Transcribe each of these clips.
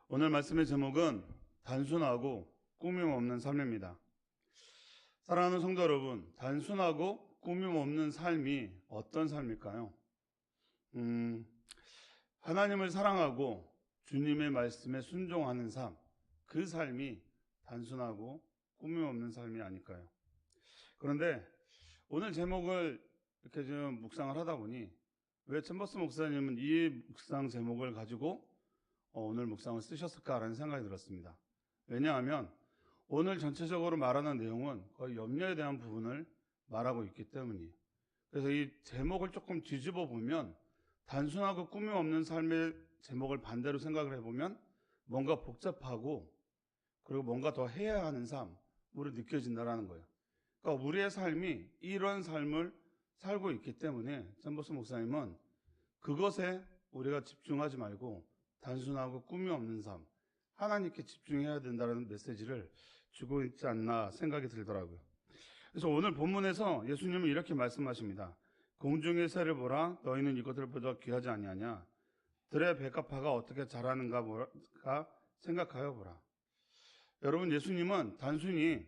오늘 말씀의 제목은 단순하고 꾸밈 없는 삶입니다. 사랑하는 성도 여러분, 단순하고 꾸밈 없는 삶이 어떤 삶일까요? 하나님을 사랑하고 주님의 말씀에 순종하는 삶, 그 삶이 단순하고 꾸밈 없는 삶이 아닐까요? 그런데 오늘 제목을 이렇게 좀 묵상을 하다 보니 왜 챔버스 목사님은 이 묵상 제목을 가지고 오늘 묵상을 쓰셨을까라는 생각이 들었습니다. 왜냐하면 오늘 전체적으로 말하는 내용은 거의 염려에 대한 부분을 말하고 있기 때문이에요. 그래서 이 제목을 조금 뒤집어 보면 단순하고 꾸밈 없는 삶의 제목을 반대로 생각을 해보면 뭔가 복잡하고 그리고 뭔가 더 해야 하는 삶으로 느껴진다는 거예요. 그러니까 우리의 삶이 이런 삶을 살고 있기 때문에 챔버스 목사님은 그것에 우리가 집중하지 말고 단순하고 꾸밈 없는 삶, 하나님께 집중해야 된다는 메시지를 주고 있지 않나 생각이 들더라고요. 그래서 오늘 본문에서 예수님은 이렇게 말씀하십니다. 공중의 새를 보라, 너희는 이것을 보다 귀하지 아니하냐. 들의 백합화가 어떻게 자라는가 생각하여 보라. 여러분, 예수님은 단순히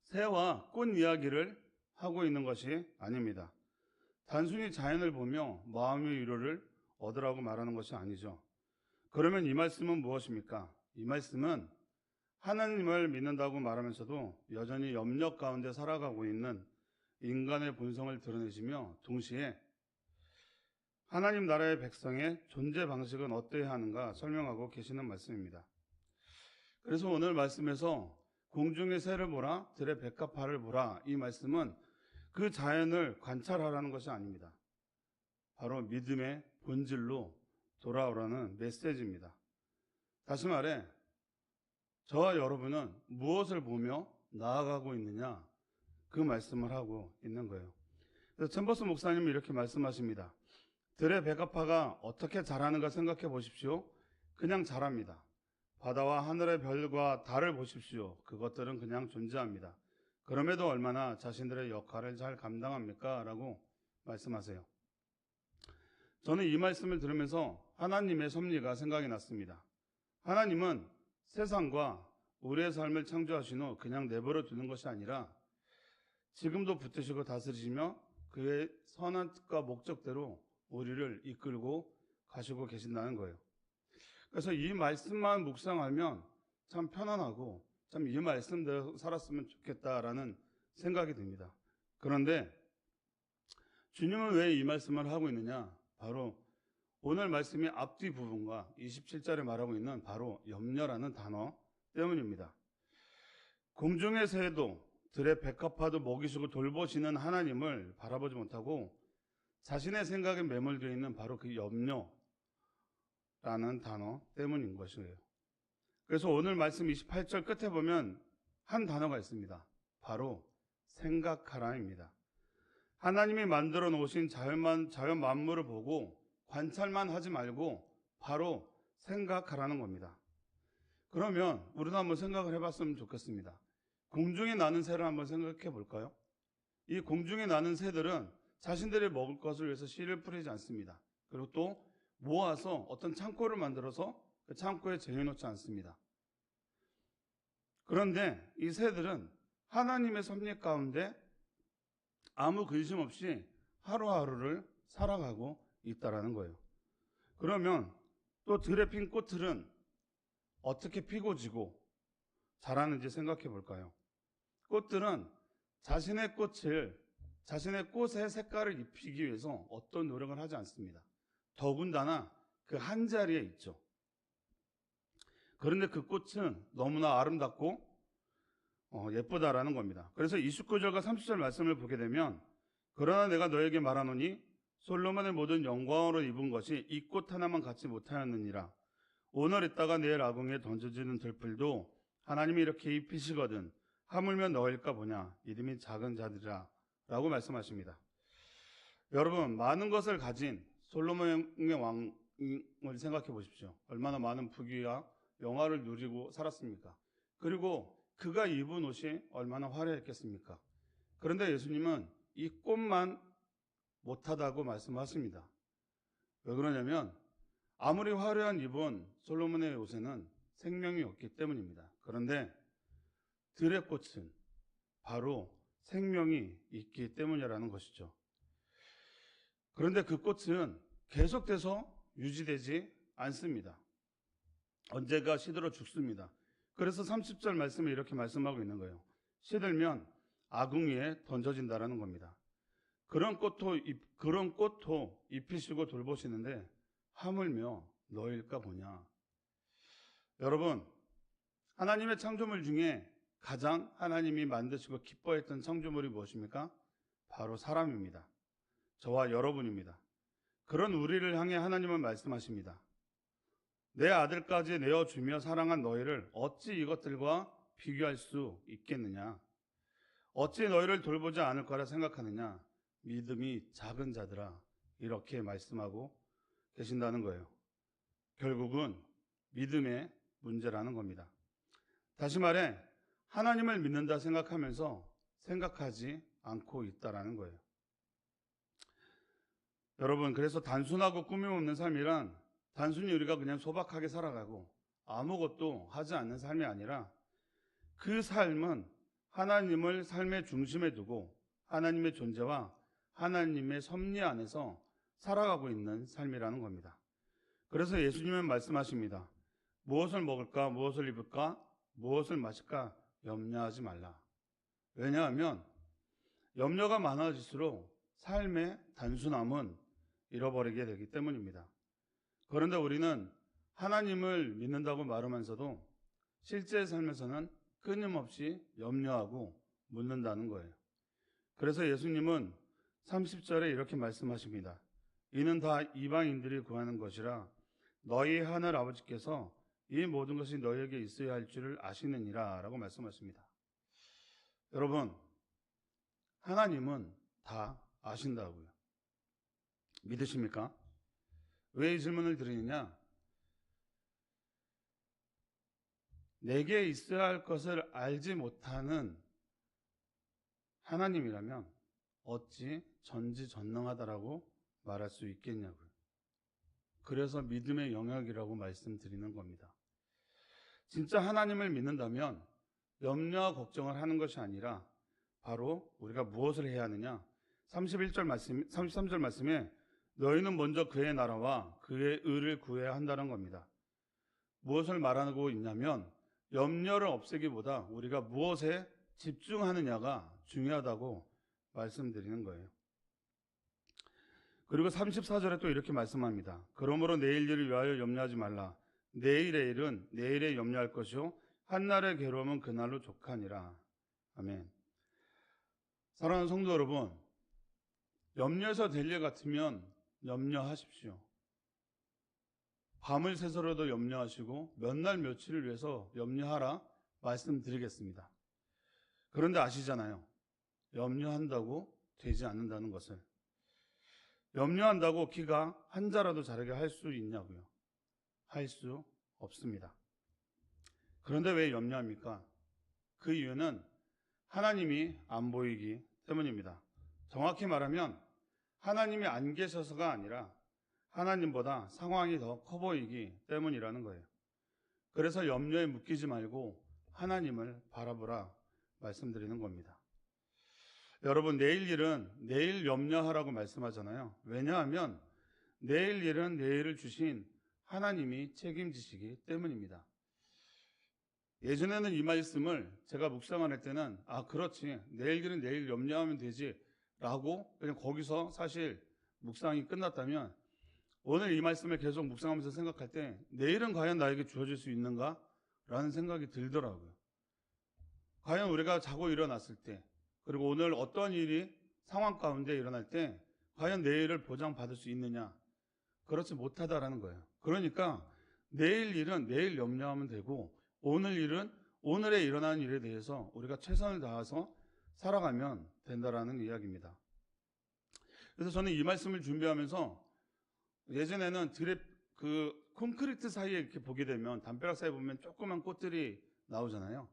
새와 꽃 이야기를 하고 있는 것이 아닙니다. 단순히 자연을 보며 마음의 위로를 얻으라고 말하는 것이 아니죠. 그러면 이 말씀은 무엇입니까? 이 말씀은 하나님을 믿는다고 말하면서도 여전히 염려 가운데 살아가고 있는 인간의 본성을 드러내시며 동시에 하나님 나라의 백성의 존재 방식은 어떠해야 하는가 설명하고 계시는 말씀입니다. 그래서 오늘 말씀에서 공중의 새를 보라, 들의 백합화를 보라, 이 말씀은 그 자연을 관찰하라는 것이 아닙니다. 바로 믿음의 본질로 돌아오라는 메시지입니다. 다시 말해 저와 여러분은 무엇을 보며 나아가고 있느냐, 그 말씀을 하고 있는 거예요. 그래서 챔버스 목사님은 이렇게 말씀하십니다. 들의 백합화가 어떻게 자라는가 생각해 보십시오. 그냥 자랍니다. 바다와 하늘의 별과 달을 보십시오. 그것들은 그냥 존재합니다. 그럼에도 얼마나 자신들의 역할을 잘 감당합니까? 라고 말씀하세요. 저는 이 말씀을 들으면서 하나님의 섭리가 생각이 났습니다. 하나님은 세상과 우리의 삶을 창조하신 후 그냥 내버려 두는 것이 아니라 지금도 붙드시고 다스리시며 그의 선한 뜻과 목적대로 우리를 이끌고 가시고 계신다는 거예요. 그래서 이 말씀만 묵상하면 참 편안하고 참 이 말씀대로 살았으면 좋겠다라는 생각이 듭니다. 그런데 주님은 왜 이 말씀을 하고 있느냐? 바로 오늘 말씀이 앞뒤 부분과 27절에 말하고 있는 바로 염려라는 단어 때문입니다. 공중의 새도 들의 백합화도 먹이시고 돌보시는 하나님을 바라보지 못하고 자신의 생각에 매몰되어 있는 바로 그 염려라는 단어 때문인 것이에요. 그래서 오늘 말씀 28절 끝에 보면 한 단어가 있습니다. 바로 생각하라입니다. 하나님이 만들어 놓으신 자연 만물을 보고 관찰만 하지 말고 바로 생각하라는 겁니다. 그러면 우리도 한번 생각을 해봤으면 좋겠습니다. 공중에 나는 새를 한번 생각해 볼까요? 이 공중에 나는 새들은 자신들이 먹을 것을 위해서 씨를 뿌리지 않습니다. 그리고 또 모아서 어떤 창고를 만들어서 그 창고에 재워놓지 않습니다. 그런데 이 새들은 하나님의 섭리 가운데 아무 근심 없이 하루하루를 살아가고 있다라는 거예요. 그러면 또 들에 핀 꽃들은 어떻게 피고 지고 자라는지 생각해 볼까요? 꽃들은 자신의 꽃의 색깔을 입히기 위해서 어떤 노력을 하지 않습니다. 더군다나 그 한 자리에 있죠. 그런데 그 꽃은 너무나 아름답고 예쁘다라는 겁니다. 그래서 29절과 30절 말씀을 보게 되면 그러나 내가 너에게 말하노니 솔로몬의 모든 영광으로 입은 것이 이 꽃 하나만 갖지 못하였느니라. 오늘 있다가 내일 아궁이에 던져지는 들풀도 하나님이 이렇게 입히시거든 하물며 너일까 보냐. 이름이 작은 자들이라 라고 말씀하십니다. 여러분, 많은 것을 가진 솔로몬의 왕을 생각해 보십시오. 얼마나 많은 부귀와 영화를 누리고 살았습니까? 그리고 그가 입은 옷이 얼마나 화려했겠습니까? 그런데 예수님은 이 꽃만 못하다고 말씀하십니다. 왜 그러냐면 아무리 화려한 입은 솔로몬의 옷에는 생명이 없기 때문입니다. 그런데 들의 꽃은 바로 생명이 있기 때문이라는 것이죠. 그런데 그 꽃은 계속돼서 유지되지 않습니다. 언제가 시들어 죽습니다. 그래서 30절 말씀에 이렇게 말씀하고 있는 거예요. 시들면 아궁이에 던져진다라는 겁니다. 그런 꽃도 입히시고 돌보시는데 하물며 너일까 보냐. 여러분, 하나님의 창조물 중에 가장 하나님이 만드시고 기뻐했던 창조물이 무엇입니까? 바로 사람입니다. 저와 여러분입니다. 그런 우리를 향해 하나님은 말씀하십니다. 내 아들까지 내어주며 사랑한 너희를 어찌 이것들과 비교할 수 있겠느냐? 어찌 너희를 돌보지 않을 거라 생각하느냐? 믿음이 작은 자들아, 이렇게 말씀하고 계신다는 거예요. 결국은 믿음의 문제라는 겁니다. 다시 말해 하나님을 믿는다 생각하면서 생각하지 않고 있다라는 거예요. 여러분, 그래서 단순하고 꾸밈 없는 삶이란 단순히 우리가 그냥 소박하게 살아가고 아무것도 하지 않는 삶이 아니라 그 삶은 하나님을 삶의 중심에 두고 하나님의 존재와 하나님의 섭리 안에서 살아가고 있는 삶이라는 겁니다. 그래서 예수님은 말씀하십니다. 무엇을 먹을까, 무엇을 입을까, 무엇을 마실까 염려하지 말라. 왜냐하면 염려가 많아질수록 삶의 단순함은 잃어버리게 되기 때문입니다. 그런데 우리는 하나님을 믿는다고 말하면서도 실제 삶에서는 끊임없이 염려하고 묻는다는 거예요. 그래서 예수님은 30절에 이렇게 말씀하십니다. 이는 다 이방인들이 구하는 것이라 너희 하늘 아버지께서 이 모든 것이 너희에게 있어야 할 줄을 아시느니라 라고 말씀하십니다. 여러분, 하나님은 다 아신다고요. 믿으십니까? 왜 이 질문을 드리느냐? 내게 있어야 할 것을 알지 못하는 하나님이라면 어찌 전지전능하다라고 말할 수 있겠냐고요. 그래서 믿음의 영역이라고 말씀드리는 겁니다. 진짜 하나님을 믿는다면 염려와 걱정을 하는 것이 아니라 바로 우리가 무엇을 해야 하느냐? 33절 말씀에 너희는 먼저 그의 나라와 그의 의를 구해야 한다는 겁니다. 무엇을 말하고 있냐면 염려를 없애기보다 우리가 무엇에 집중하느냐가 중요하다고 말씀드리는 거예요. 그리고 34절에 또 이렇게 말씀합니다. 그러므로 내일 일을 위하여 염려하지 말라. 내일의 일은 내일에 염려할 것이요 한날의 괴로움은 그날로 족하니라. 아멘. 사랑하는 성도 여러분, 염려해서 될 일 같으면 염려하십시오. 밤을 새서라도 염려하시고 몇 날 며칠을 위해서 염려하라 말씀드리겠습니다. 그런데 아시잖아요. 염려한다고 되지 않는다는 것을. 염려한다고 키가 한 자라도 자라게 할 수 있냐고요? 할 수 없습니다. 그런데 왜 염려합니까? 그 이유는 하나님이 안 보이기 때문입니다. 정확히 말하면 하나님이 안 계셔서가 아니라 하나님보다 상황이 더 커 보이기 때문이라는 거예요. 그래서 염려에 묶이지 말고 하나님을 바라보라 말씀드리는 겁니다. 여러분, 내일 일은 내일 염려하라고 말씀하잖아요. 왜냐하면 내일 일은 내일을 주신 하나님이 책임지시기 때문입니다. 예전에는 이 말씀을 제가 묵상을 할 때는 그렇지, 내일 일은 내일 염려하면 되지 라고 그냥 거기서 사실 묵상이 끝났다면 오늘 이 말씀을 계속 묵상하면서 생각할 때 내일은 과연 나에게 주어질 수 있는가? 라는 생각이 들더라고요. 과연 우리가 자고 일어났을 때 그리고 오늘 어떤 일이 상황 가운데 일어날 때 과연 내일을 보장받을 수 있느냐? 그렇지 못하다라는 거예요. 그러니까 내일 일은 내일 염려하면 되고 오늘 일은 오늘에 일어나는 일에 대해서 우리가 최선을 다해서 살아가면 된다라는 이야기입니다. 그래서 저는 이 말씀을 준비하면서 예전에는 콘크리트 사이에 이렇게 보게 되면 담벼락 사이에 보면 조그만 꽃들이 나오잖아요.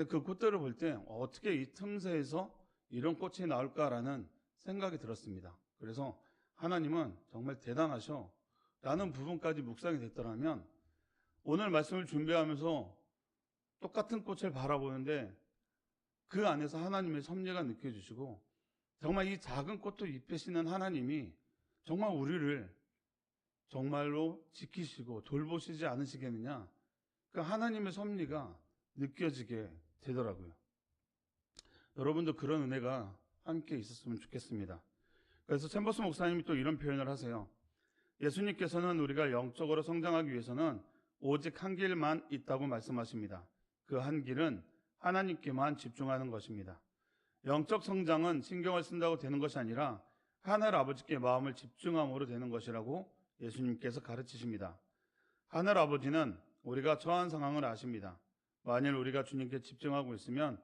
그 꽃들을 볼 때 어떻게 이 틈새에서 이런 꽃이 나올까라는 생각이 들었습니다. 그래서 하나님은 정말 대단하셔 라는 부분까지 묵상이 됐더라면 오늘 말씀을 준비하면서 똑같은 꽃을 바라보는데 그 안에서 하나님의 섭리가 느껴지시고 정말 이 작은 꽃도 입히시는 하나님이 정말 우리를 정말로 지키시고 돌보시지 않으시겠느냐, 그 하나님의 섭리가 느껴지게 되더라고요. 여러분도 그런 은혜가 함께 있었으면 좋겠습니다. 그래서 챔버스 목사님이 또 이런 표현을 하세요. 예수님께서는 우리가 영적으로 성장하기 위해서는 오직 한 길만 있다고 말씀하십니다. 그 한 길은 하나님께만 집중하는 것입니다. 영적 성장은 신경을 쓴다고 되는 것이 아니라 하늘 아버지께 마음을 집중함으로 되는 것이라고 예수님께서 가르치십니다. 하늘 아버지는 우리가 처한 상황을 아십니다. 만일 우리가 주님께 집중하고 있으면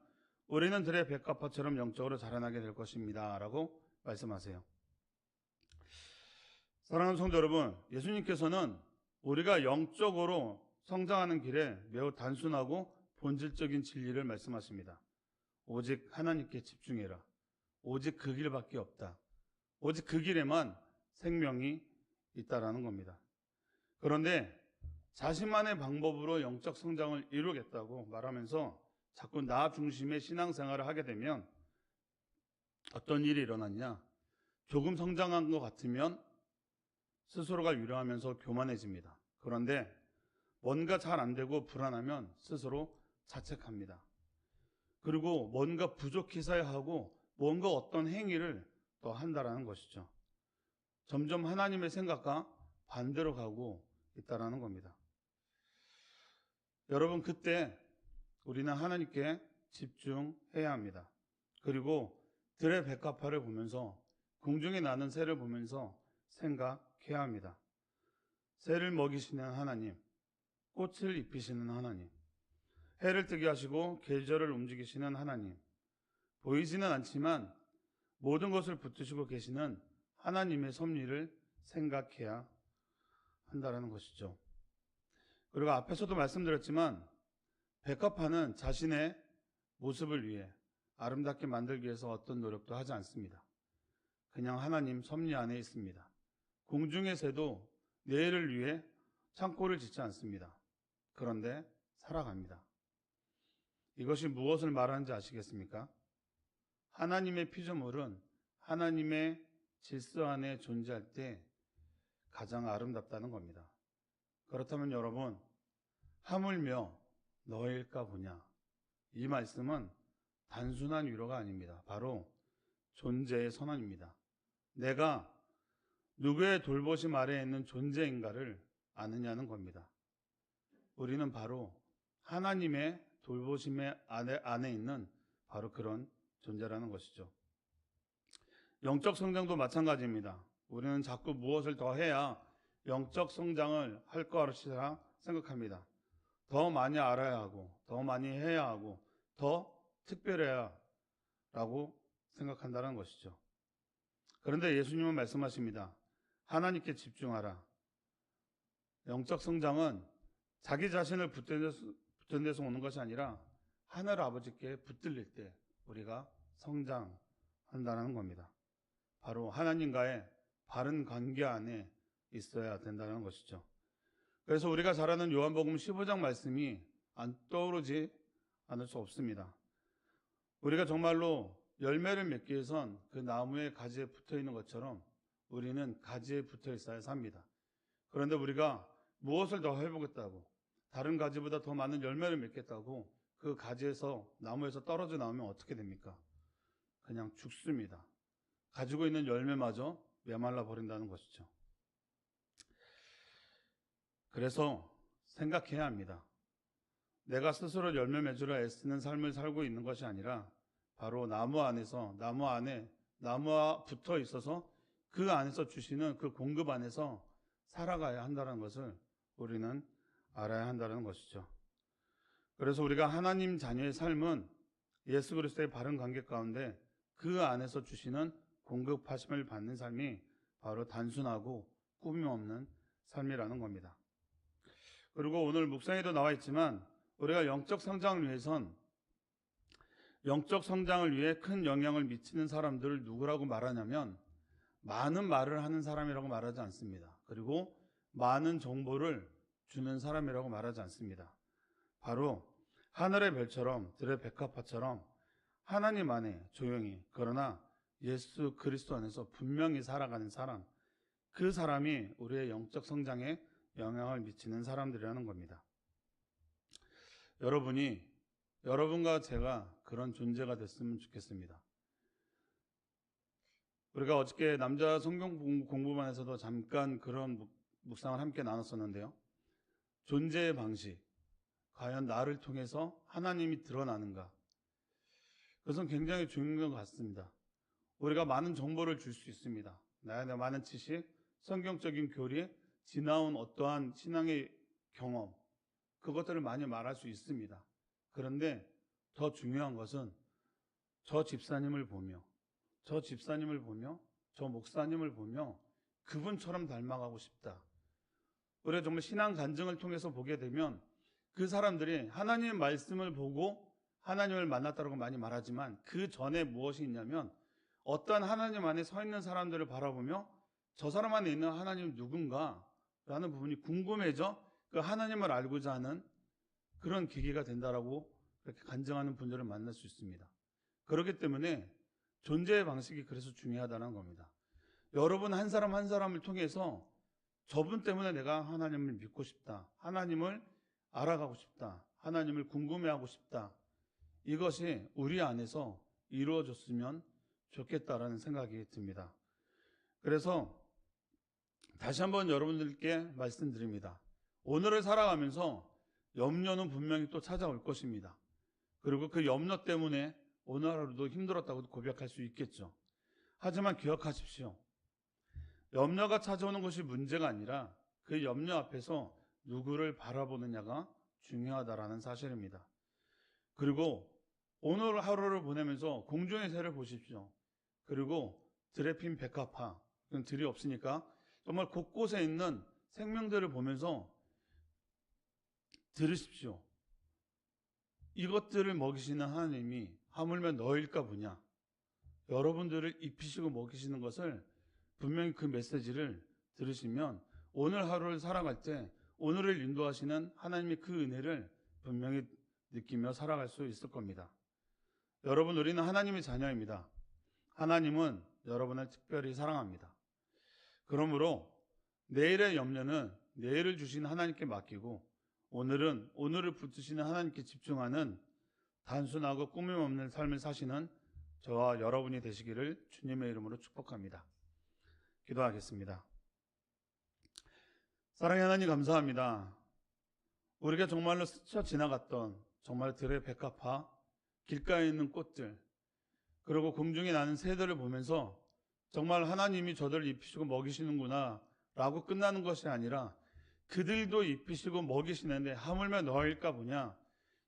우리는 들의 백합화처럼 영적으로 자라나게 될 것입니다 라고 말씀하세요. 사랑하는 성도 여러분, 예수님께서는 우리가 영적으로 성장하는 길에 매우 단순하고 본질적인 진리를 말씀하십니다. 오직 하나님께 집중해라. 오직 그 길밖에 없다. 오직 그 길에만 생명이 있다라는 겁니다. 그런데 자신만의 방법으로 영적 성장을 이루겠다고 말하면서 자꾸 나 중심의 신앙생활을 하게 되면 어떤 일이 일어났냐? 조금 성장한 것 같으면 스스로가 위로하면서 교만해집니다. 그런데 뭔가 잘 안 되고 불안하면 스스로 자책합니다. 그리고 뭔가 부족해서야 하고 뭔가 어떤 행위를 또 한다라는 것이죠. 점점 하나님의 생각과 반대로 가고 있다라는 겁니다. 여러분, 그때 우리는 하나님께 집중해야 합니다. 그리고 들의 백합화를 보면서 공중에 나는 새를 보면서 생각해야 합니다. 새를 먹이시는 하나님, 꽃을 입히시는 하나님, 해를 뜨게 하시고 계절을 움직이시는 하나님, 보이지는 않지만 모든 것을 붙드시고 계시는 하나님의 섭리를 생각해야 한다는 것이죠. 그리고 앞에서도 말씀드렸지만 백합화는 자신의 모습을 위해 아름답게 만들기 위해서 어떤 노력도 하지 않습니다. 그냥 하나님 섭리 안에 있습니다. 공중의 새도 내일을 위해 창고를 짓지 않습니다. 그런데 살아갑니다. 이것이 무엇을 말하는지 아시겠습니까? 하나님의 피조물은 하나님의 질서 안에 존재할 때 가장 아름답다는 겁니다. 그렇다면 여러분, 하물며 너일까 보냐, 이 말씀은 단순한 위로가 아닙니다. 바로 존재의 선언입니다. 내가 누구의 돌보심 아래에 있는 존재인가를 아느냐는 겁니다. 우리는 바로 하나님의 돌보심의 안에 있는 바로 그런 존재라는 것이죠. 영적 성장도 마찬가지입니다. 우리는 자꾸 무엇을 더 해야 영적 성장을 할 것이라 생각합니다. 더 많이 알아야 하고, 더 많이 해야 하고, 더 특별해야 라고 생각한다는 것이죠. 그런데 예수님은 말씀하십니다. 하나님께 집중하라. 영적 성장은 자기 자신을 붙든 데서 오는 것이 아니라 하늘 아버지께 붙들릴 때 우리가 성장한다는 겁니다. 바로 하나님과의 바른 관계 안에 있어야 된다는 것이죠. 그래서 우리가 잘 아는 요한복음 15장 말씀이 안 떠오르지 않을 수 없습니다. 우리가 정말로 열매를 맺기 위해선 그 나무의 가지에 붙어 있는 것처럼 우리는 가지에 붙어 있어야 삽니다. 그런데 우리가 무엇을 더 해보겠다고, 다른 가지보다 더 많은 열매를 맺겠다고 그 가지에서, 나무에서 떨어져 나오면 어떻게 됩니까? 그냥 죽습니다. 가지고 있는 열매마저 메말라 버린다는 것이죠. 그래서 생각해야 합니다. 내가 스스로 열매 맺으려 애쓰는 삶을 살고 있는 것이 아니라 바로 나무 안에서, 나무와 붙어 있어서 그 안에서 주시는 그 공급 안에서 살아가야 한다는 것을 우리는 알아야 한다는 것이죠. 그래서 우리가 하나님 자녀의 삶은 예수 그리스도의 바른 관계 가운데 그 안에서 주시는 공급하심을 받는 삶이 바로 단순하고 꾸밈 없는 삶이라는 겁니다. 그리고 오늘 묵상에도 나와 있지만 우리가 영적 성장을 위해선, 영적 성장을 위해 큰 영향을 미치는 사람들을 누구라고 말하냐면 많은 말을 하는 사람이라고 말하지 않습니다. 그리고 많은 정보를 주는 사람이라고 말하지 않습니다. 바로 하늘의 별처럼 들의 백합화처럼 하나님 안에 조용히 그러나 예수 그리스도 안에서 분명히 살아가는 사람, 그 사람이 우리의 영적 성장에 영향을 미치는 사람들이라는 겁니다. 여러분과 제가 그런 존재가 됐으면 좋겠습니다. 우리가 어저께 남자 성경 공부반에서도 잠깐 그런 묵상을 함께 나눴었는데요. 존재의 방식, 과연 나를 통해서 하나님이 드러나는가? 그것은 굉장히 중요한 것 같습니다. 우리가 많은 정보를 줄 수 있습니다. 나의 많은 지식, 성경적인 교리, 지나온 어떠한 신앙의 경험, 그것들을 많이 말할 수 있습니다. 그런데 더 중요한 것은 저 집사님을 보며, 저 목사님을 보며 그분처럼 닮아가고 싶다. 우리가 정말 신앙 간증을 통해서 보게 되면 그 사람들이 하나님의 말씀을 보고 하나님을 만났다고 많이 말하지만 그 전에 무엇이 있냐면 어떠한 하나님 안에 서 있는 사람들을 바라보며 저 사람 안에 있는 하나님은 누군가 라는 부분이 궁금해져 그 하나님을 알고자 하는 그런 계기가 된다라고 그렇게 간증하는 분들을 만날 수 있습니다. 그렇기 때문에 존재의 방식이 그래서 중요하다는 겁니다. 여러분 한 사람 한 사람을 통해서 저분 때문에 내가 하나님을 믿고 싶다. 하나님을 알아가고 싶다. 하나님을 궁금해하고 싶다. 이것이 우리 안에서 이루어졌으면 좋겠다라는 생각이 듭니다. 그래서 다시 한번 여러분들께 말씀드립니다. 오늘을 살아가면서 염려는 분명히 또 찾아올 것입니다. 그리고 그 염려 때문에 오늘 하루도 힘들었다고 고백할 수 있겠죠. 하지만 기억하십시오. 염려가 찾아오는 것이 문제가 아니라 그 염려 앞에서 누구를 바라보느냐가 중요하다라는 사실입니다. 그리고 오늘 하루를 보내면서 공중의 새를 보십시오. 그리고 들에 핀 백합화, 들이 없으니까 정말 곳곳에 있는 생명들을 보면서 들으십시오. 이것들을 먹이시는 하나님이 하물며 너일까 보냐. 여러분들을 입히시고 먹이시는 것을 분명히 그 메시지를 들으시면 오늘 하루를 살아갈 때 오늘을 인도하시는 하나님의 그 은혜를 분명히 느끼며 살아갈 수 있을 겁니다. 여러분, 우리는 하나님의 자녀입니다. 하나님은 여러분을 특별히 사랑합니다. 그러므로 내일의 염려는 내일을 주신 하나님께 맡기고 오늘은 오늘을 붙드시는 하나님께 집중하는 단순하고 꾸밈 없는 삶을 사시는 저와 여러분이 되시기를 주님의 이름으로 축복합니다. 기도하겠습니다. 사랑의 하나님 감사합니다. 우리가 정말로 스쳐 지나갔던 정말 들의 백합화, 길가에 있는 꽃들, 그리고 공중에 나는 새들을 보면서 정말 하나님이 저들을 입히시고 먹이시는구나 라고 끝나는 것이 아니라 그들도 입히시고 먹이시는데 하물며 너일까 보냐.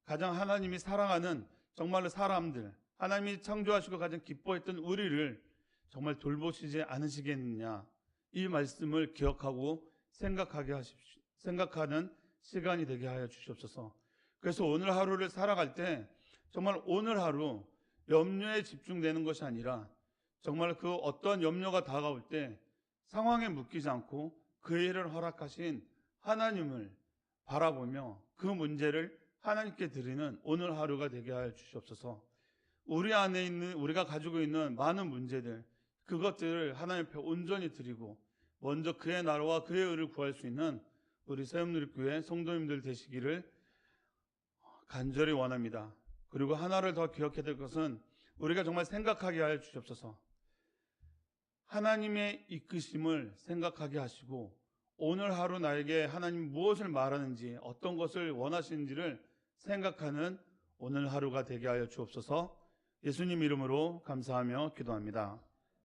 가장 하나님이 사랑하는 정말로 사람들, 하나님이 창조하시고 가장 기뻐했던 우리를 정말 돌보시지 않으시겠느냐. 이 말씀을 기억하고 생각하는 시간이 되게 하여 주시옵소서. 그래서 오늘 하루를 살아갈 때 정말 오늘 하루 염려에 집중되는 것이 아니라 정말 그 어떤 염려가 다가올 때 상황에 묶이지 않고 그 일을 허락하신 하나님을 바라보며 그 문제를 하나님께 드리는 오늘 하루가 되게 하여 주시옵소서. 우리 안에 있는, 우리가 가지고 있는 많은 문제들, 그것들을 하나님 앞에 온전히 드리고 먼저 그의 나라와 그의 의를 구할 수 있는 우리 새움누리교회 성도님들 되시기를 간절히 원합니다. 그리고 하나를 더 기억해야 될 것은 우리가 정말 생각하게 하여 주시옵소서. 하나님의 이끄심을 생각하게 하시고 오늘 하루 나에게 하나님 무엇을 말하는지 어떤 것을 원하시는지를 생각하는 오늘 하루가 되게 하여 주옵소서. 예수님 이름으로 감사하며 기도합니다.